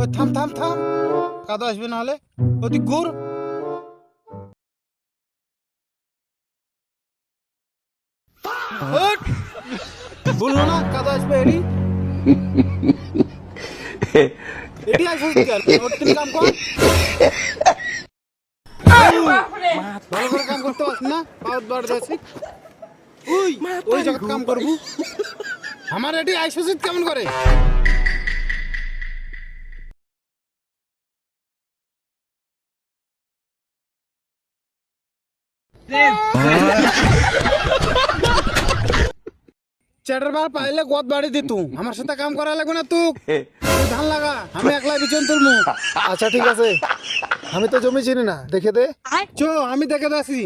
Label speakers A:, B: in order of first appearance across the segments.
A: ওই থাম থাম থাম, কাদা আসবে না হলে ওদিক ঘুর। ওঠ। বললো না কাদা আসবে এডি, এডি আসবে কেন? ওর তুমি কাম কর, ভালো করে কাম করতে পারছ না, পাওয়ার বার যাচ্ছি ওই ওই জায়গা কাম করবো। আমার এডি আইসোসিট কেমন করে? চ্যাটার বার পাইলে গদ বাড়ি দি তু, আমার সাথে কাম করা লাগবে না তুই ধান লাগা, আমি একলা বিচন তুলমু।
B: আচ্ছা ঠিক আছে, আমি তো জমি চিনি না, দেখে দে।
A: চো আমি দেখে দাসি।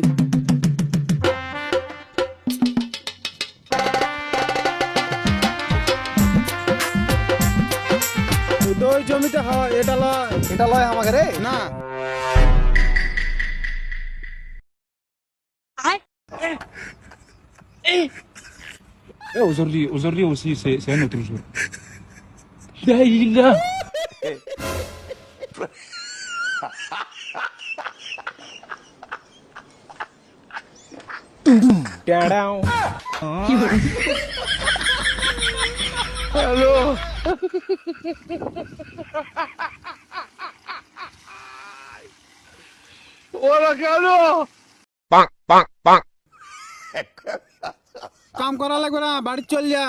A: ওই জমিটা হয়, এটা লয়।
B: এটা লয় আমাকে রে।
A: না
C: Aujourd'hui aussi, c'est un autre jour. Là, il a. কাম করা লাগবে না, বাড়ি চল যা।